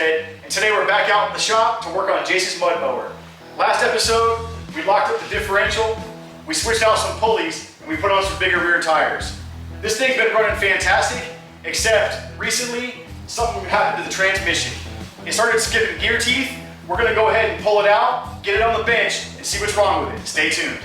Homestead, and today we're back out in the shop to work on Jase's mud mower. Last episode, we locked up the differential, we switched out some pulleys, and we put on some bigger rear tires. This thing's been running fantastic, except recently, something happened to the transmission. It started skipping gear teeth. We're gonna go ahead and pull it out, get it on the bench, and see what's wrong with it. Stay tuned.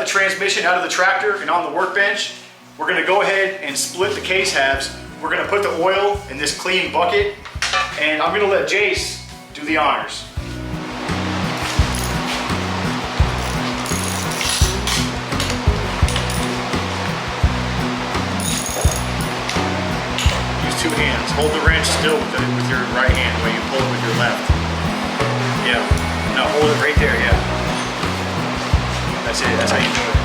Transmission out of the tractor and on the workbench, we're going to go ahead and split the case halves. We're going to put the oil in this clean bucket, and I'm going to let Jase do the honors. Use two hands. Hold the wrench still with your right hand while you pull it with your left. Yeah. No, hold it right there. Yeah. That's it, that's how you do it.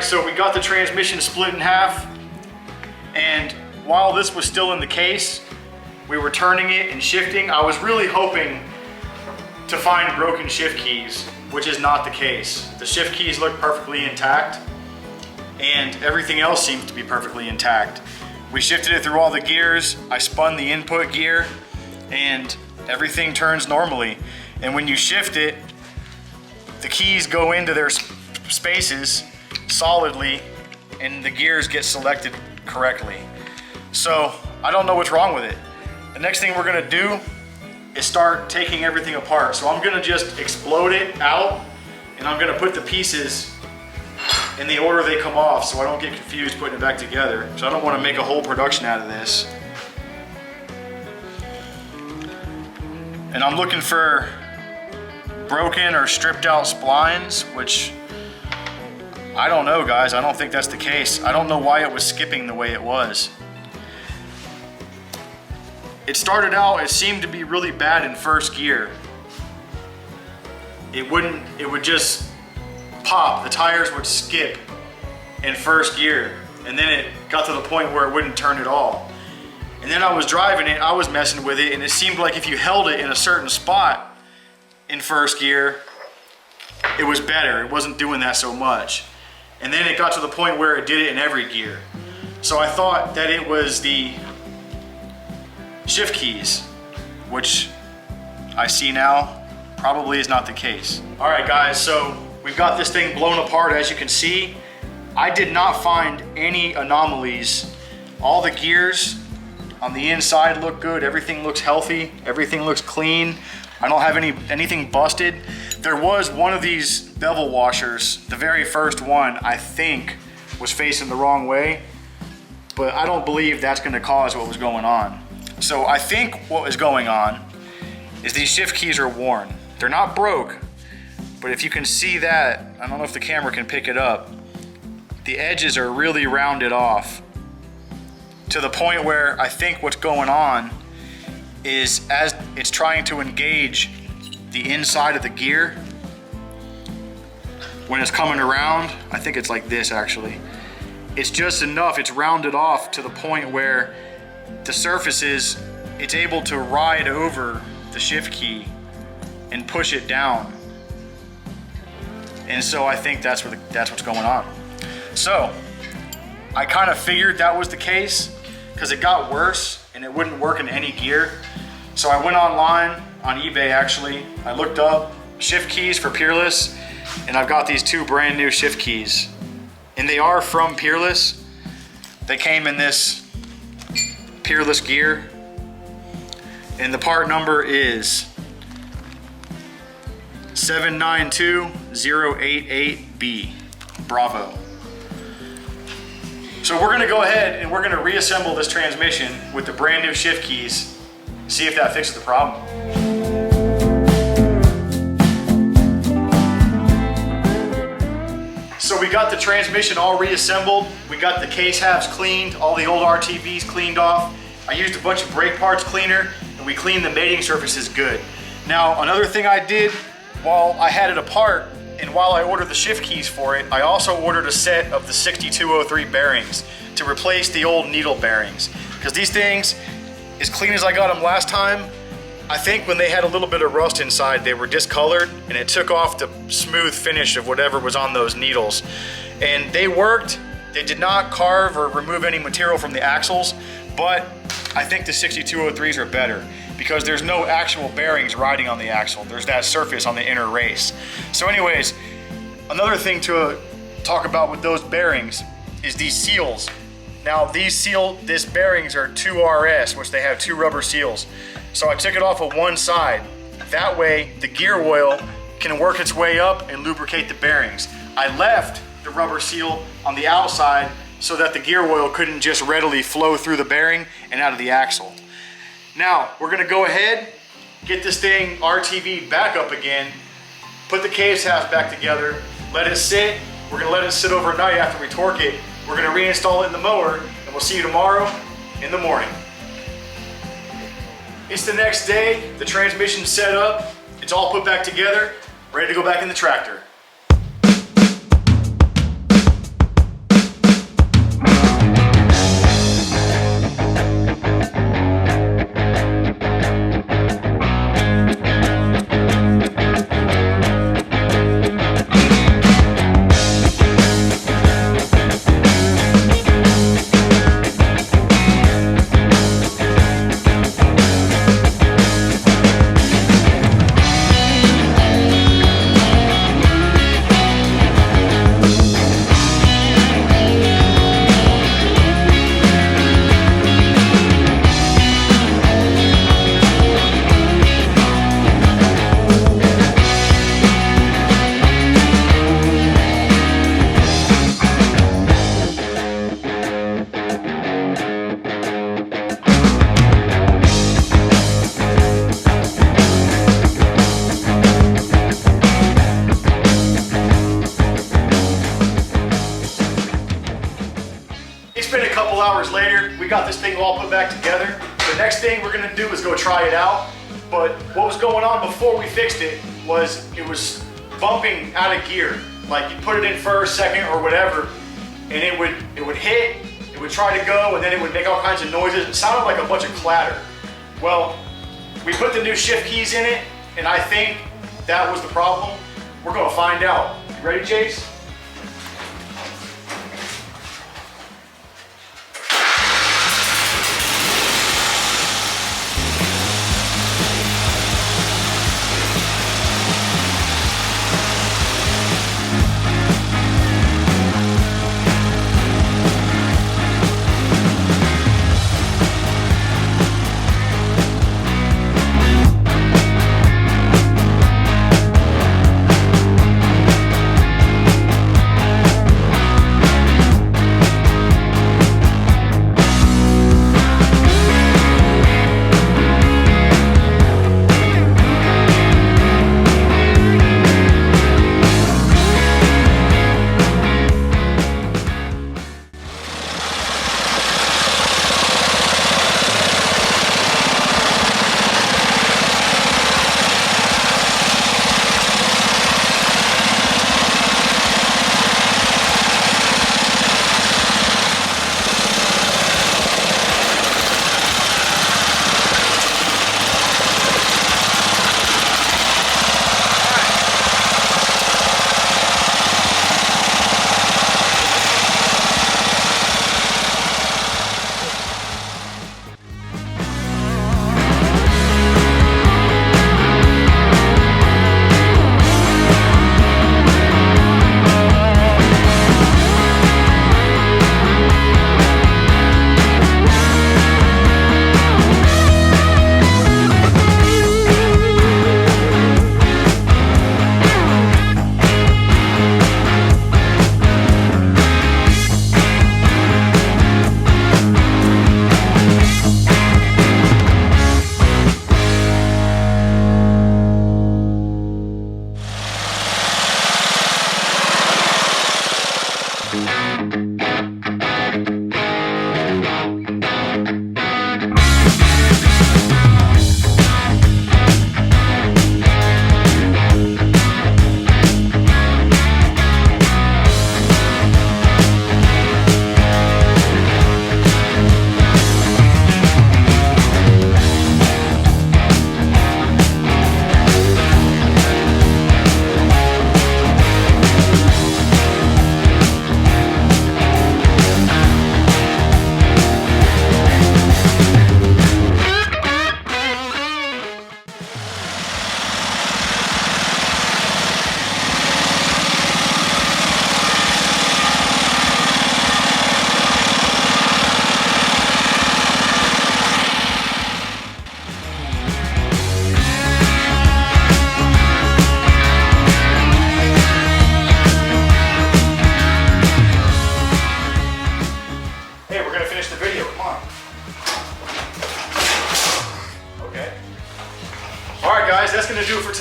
So we got the transmission split in half, and while this was still in the case, we were turning it and shifting. I was really hoping to find broken shift keys, which is not the case. The shift keys look perfectly intact, and everything else seems to be perfectly intact. We shifted it through all the gears, I spun the input gear, and everything turns normally. And when you shift it, the keys go into their spaces solidly, and the gears get selected correctly. So I don't know what's wrong with it. The next thing we're gonna do is start taking everything apart. So I'm gonna just explode it out, and I'm gonna put the pieces in the order they come off so I don't get confused putting it back together. So I don't wanna make a whole production out of this. And I'm looking for broken or stripped out splines, which I don't know, guys. I don't think that's the case. I don't know why it was skipping the way it was. It started out, it seemed to be really bad in first gear. It would just pop. The tires would skip in first gear. And then it got to the point where it wouldn't turn at all. And then I was driving it, I was messing with it, and it seemed like if you held it in a certain spot in first gear, it was better. It wasn't doing that so much. And then it got to the point where it did it in every gear. So I thought that it was the shift keys, which I see now probably is not the case. All right, guys, so we've got this thing blown apart, as you can see. I did not find any anomalies. All the gears on the inside look good. Everything looks healthy. Everything looks clean. I don't have anything busted. There was one of these bevel washers, the very first one, I think, was facing the wrong way, but I don't believe that's gonna cause what was going on. So I think what is going on is these shift keys are worn. They're not broke, but if you can see that, I don't know if the camera can pick it up, the edges are really rounded off to the point where I think what's going on is as it's trying to engage the inside of the gear when it's coming around. I think it's like this actually. It's just enough, it's rounded off to the point where the surfaces, it's able to ride over the shift key and push it down. And so I think that's what's going on. So I kind of figured that was the case because it got worse and it wouldn't work in any gear. So I went online, on eBay actually. I looked up shift keys for Peerless, and I've got these 2 brand new shift keys. And they are from Peerless. They came in this Peerless gear. And the part number is 792088B. Bravo. So we're gonna go ahead and we're gonna reassemble this transmission with the brand new shift keys, see if that fixes the problem. So we got the transmission all reassembled. We got the case halves cleaned, all the old RTVs cleaned off. I used a bunch of brake parts cleaner, and we cleaned the mating surfaces good. Now, another thing I did while I had it apart, and while I ordered the shift keys for it, I also ordered a set of the 6203 bearings to replace the old needle bearings. Because these things, as clean as I got them last time, I think when they had a little bit of rust inside, they were discolored, and it took off the smooth finish of whatever was on those needles. And they worked. They did not carve or remove any material from the axles, but I think the 6203s are better because there's no actual bearings riding on the axle. There's that surface on the inner race. So anyways, another thing to talk about with those bearings is these seals. Now these bearings are 2RS, which they have 2 rubber seals. So I took it off of one side. That way the gear oil can work its way up and lubricate the bearings. I left the rubber seal on the outside so that the gear oil couldn't just readily flow through the bearing and out of the axle. Now we're gonna go ahead, get this thing RTV back up again, put the case halves back together, let it sit. We're gonna let it sit overnight after we torque it. We're gonna reinstall it in the mower, and we'll see you tomorrow in the morning. It's the next day, the transmission's set up, it's all put back together, ready to go back in the tractor. Hours later, we got this thing all put back together. The next thing we're gonna do is go try it out. But what was going on before we fixed it was bumping out of gear. Like you put it in first, second, or whatever, and it would hit, it would try to go, and then it would make all kinds of noises. It sounded like a bunch of clatter. Well, we put the new shift keys in it, and I think that was the problem. We're gonna find out. You ready, Jase?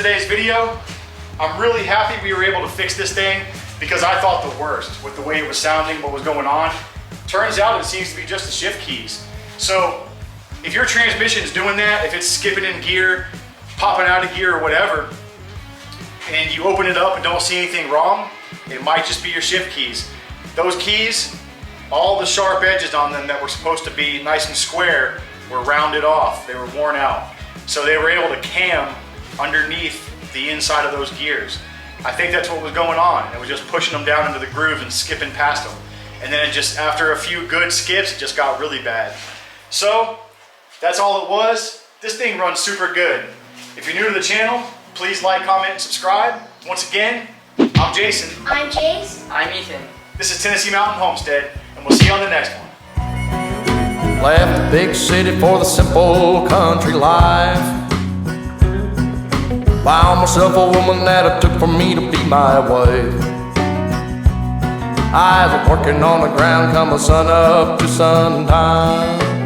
today's video. I'm really happy we were able to fix this thing because I thought the worst with the way it was sounding, what was going on. Turns out it seems to be just the shift keys. So if your transmission is doing that, if it's skipping in gear, popping out of gear or whatever, and you open it up and don't see anything wrong, it might just be your shift keys. Those keys, all the sharp edges on them that were supposed to be nice and square were rounded off. They were worn out. So they were able to cam underneath the inside of those gears. I think that's what was going on. It was just pushing them down into the grooves and skipping past them. And then it just, after a few good skips, it just got really bad. So that's all it was. This thing runs super good. If you're new to the channel, please like, comment, and subscribe. Once again, I'm Jason. I'm Jase. I'm Ethan. This is Tennessee Mountain Homestead, and we'll see you on the next one. Left the big city for the simple country life. Found myself a woman that it took for me to be my wife. I was working on the ground come the sun up to sundown.